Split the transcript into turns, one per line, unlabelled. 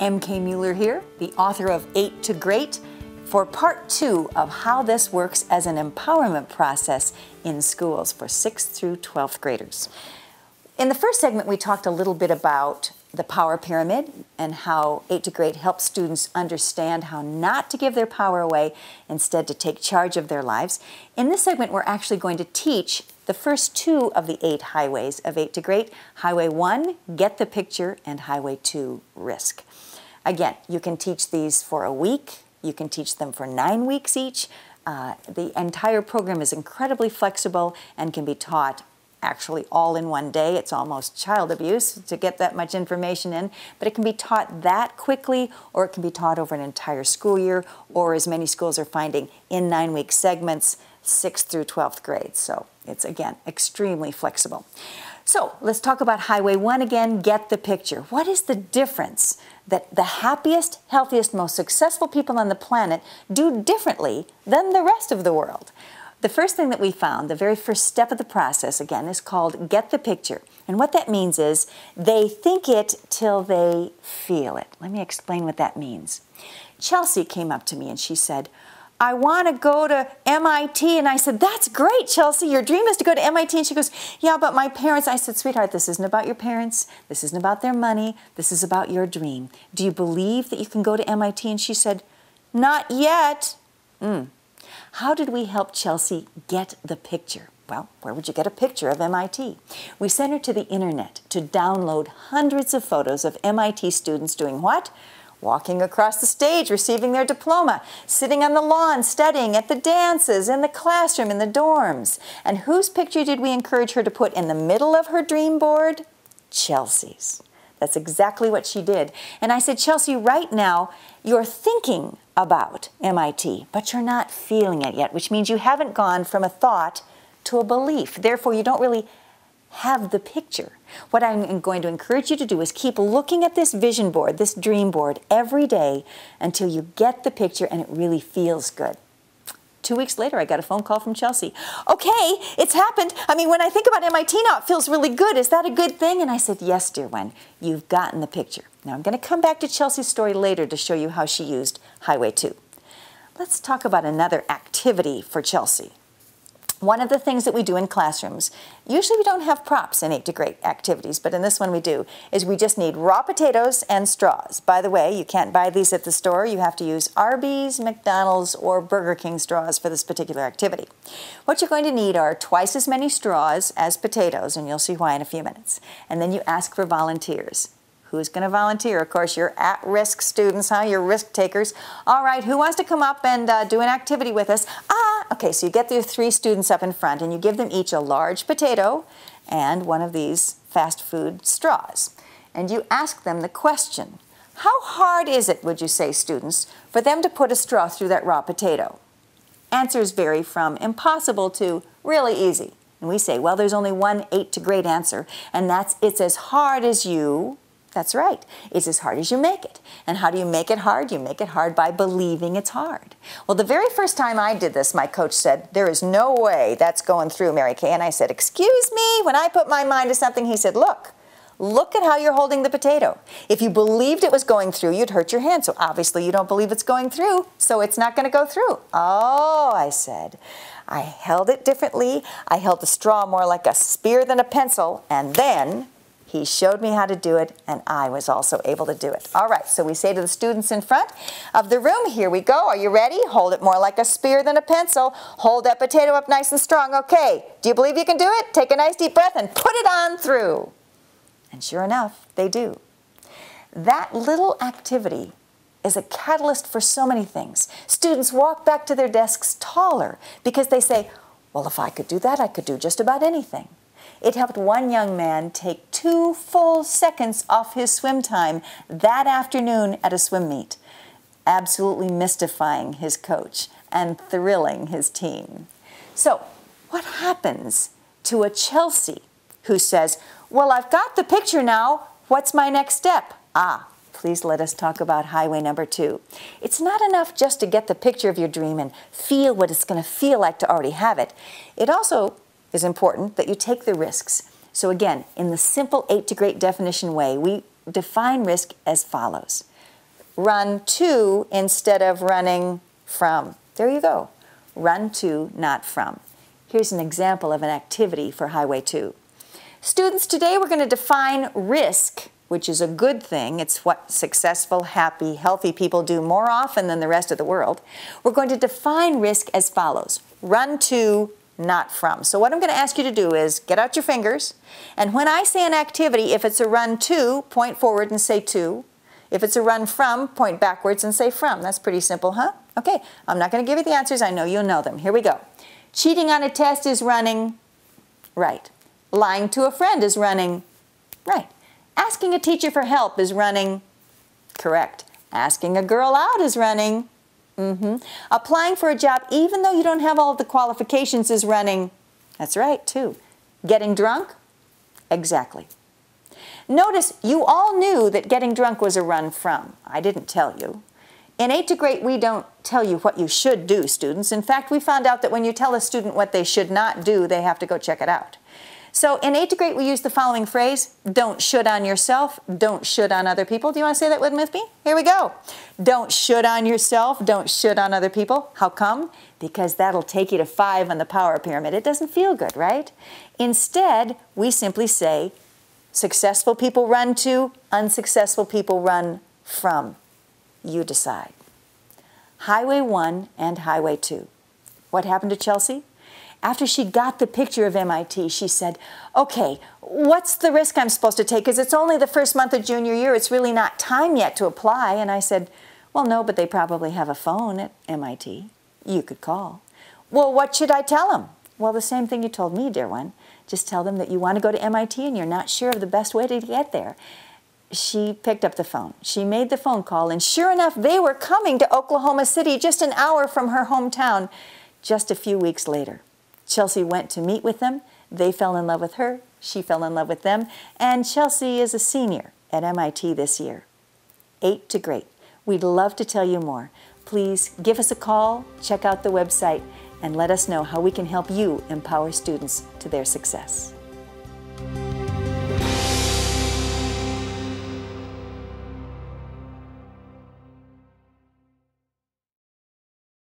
M.K. Mueller here, the author of 8 to Great, for part 2 of how this works as an empowerment process in schools for 6th through 12th graders. In the first segment, we talked a little bit about the power pyramid and how 8 to Great helps students understand how not to give their power away, instead to take charge of their lives. In this segment, we're actually going to teach the first 2 of the 8 highways of 8 to Great. Highway 1, get the picture, and Highway 2, risk. Again, you can teach these for a week. You can teach them for 9 weeks each. The entire program is incredibly flexible and can be taught actually all in one day. It's almost child abuse to get that much information in, but it can be taught that quickly, or it can be taught over an entire school year, or as many schools are finding, in 9-week segments, 6th through 12th grade. So it's, again, extremely flexible. So let's talk about Highway 1 again, get the picture. What is the difference that the happiest, healthiest, most successful people on the planet do differently than the rest of the world? The first thing that we found, the very first step of the process, again, is called get the picture. And what that means is they think it till they feel it. Let me explain what that means. Chelsea came up to me and she said, I want to go to MIT. And I said, that's great, Chelsea. Your dream is to go to MIT. And she goes, yeah, but my parents. I said, sweetheart, this isn't about your parents. This isn't about their money. This is about your dream. Do you believe that you can go to MIT? And she said, not yet. How did we help Chelsea get the picture? Well, where would you get a picture of MIT? We sent her to the internet to download hundreds of photos of MIT students doing what? Walking across the stage, receiving their diploma, sitting on the lawn, studying at the dances, in the classroom, in the dorms. And whose picture did we encourage her to put in the middle of her dream board? Chelsea's. That's exactly what she did. And I said, Chelsea, right now, you're thinking about MIT, but you're not feeling it yet, which means you haven't gone from a thought to a belief. Therefore, you don't really have the picture. What I'm going to encourage you to do is keep looking at this vision board, this dream board, every day until you get the picture and it really feels good. 2 weeks later, I got a phone call from Chelsea. Okay, it's happened. I mean, when I think about MIT now, it feels really good. Is that a good thing? And I said, yes, dear one, you've gotten the picture. Now, I'm going to come back to Chelsea's story later to show you how she used Highway 2. Let's talk about another activity for Chelsea. One of the things that we do in classrooms, usually we don't have props in 8 to Great activities, but in this one we do, is we just need raw potatoes and straws. By the way, you can't buy these at the store. You have to use Arby's, McDonald's, or Burger King straws for this particular activity. What you're going to need are twice as many straws as potatoes, and you'll see why in a few minutes. And then you ask for volunteers. Who's going to volunteer? Of course, you're at-risk students, huh? You're risk takers. All right, who wants to come up and do an activity with us? Okay, so you get your 3 students up in front and you give them each a large potato and one of these fast food straws. And you ask them the question, how hard is it, would you say, students, for them to put a straw through that raw potato? Answers vary from impossible to really easy. And we say, well, there's only one 8 to Great answer, and that's it's as hard as you. That's right. It's as hard as you make it. And how do you make it hard? You make it hard by believing it's hard. Well, the very first time I did this, my coach said, there is no way that's going through, Mary Kay. And I said, excuse me? When I put my mind to something, he said, look at how you're holding the potato. If you believed it was going through, you'd hurt your hand. So obviously you don't believe it's going through, so it's not going to go through. Oh, I said. I held it differently. I held the straw more like a spear than a pencil, and then he showed me how to do it, and I was also able to do it. All right, so we say to the students in front of the room, here we go. Are you ready? Hold it more like a spear than a pencil. Hold that potato up nice and strong. Okay, do you believe you can do it? Take a nice deep breath and put it on through. And sure enough, they do. That little activity is a catalyst for so many things. Students walk back to their desks taller because they say, well, if I could do that, I could do just about anything. It helped one young man take 2 full seconds off his swim time that afternoon at a swim meet, absolutely mystifying his coach and thrilling his team. So, what happens to a Chelsea who says, well, I've got the picture now, what's my next step? Please let us talk about highway number 2. It's not enough just to get the picture of your dream and feel what it's going to feel like to already have it. It also is important that you take the risks. So again, in the simple 8 to Great definition way, we define risk as follows. run to instead of running from. There you go. Run to, not from. Here's an example of an activity for Highway 2. Students, today we're going to define risk, which is a good thing. It's what successful, happy, healthy people do more often than the rest of the world. We're going to define risk as follows. Run to, not from. So what I'm going to ask you to do is get out your fingers, and when I say an activity, if it's a run to, point forward and say to. If it's a run from, point backwards and say from. That's pretty simple, huh? Okay, I'm not going to give you the answers. I know you'll know them. Here we go. Cheating on a test is running right. Lying to a friend is running right. Asking a teacher for help is running correct. Asking a girl out is running Applying for a job even though you don't have all the qualifications is running. That's right, too. Getting drunk? Exactly. Notice you all knew that getting drunk was a run from. I didn't tell you. In 8 to Great, we don't tell you what you should do, students. In fact, we found out that when you tell a student what they should not do, they have to go check it out. So in 8 to Great, we use the following phrase: don't should on yourself, don't should on other people. Do you want to say that with me? Here we go. Don't should on yourself, don't should on other people. How come? Because that'll take you to 5 on the power pyramid. It doesn't feel good, right? Instead, we simply say, successful people run to, unsuccessful people run from. You decide. Highway 1 and Highway 2. What happened to Chelsea? After she got the picture of MIT, she said, okay, what's the risk I'm supposed to take? Because it's only the first month of junior year. It's really not time yet to apply. And I said, well, no, but they probably have a phone at MIT. You could call. Well, what should I tell them? Well, the same thing you told me, dear one. Just tell them that you want to go to MIT and you're not sure of the best way to get there. She picked up the phone. She made the phone call, and sure enough, they were coming to Oklahoma City, just an hour from her hometown, just a few weeks later. Chelsea went to meet with them. They fell in love with her. She fell in love with them. And Chelsea is a senior at MIT this year. 8 to Great. We'd love to tell you more. Please give us a call, check out the website, and let us know how we can help you empower students to their success.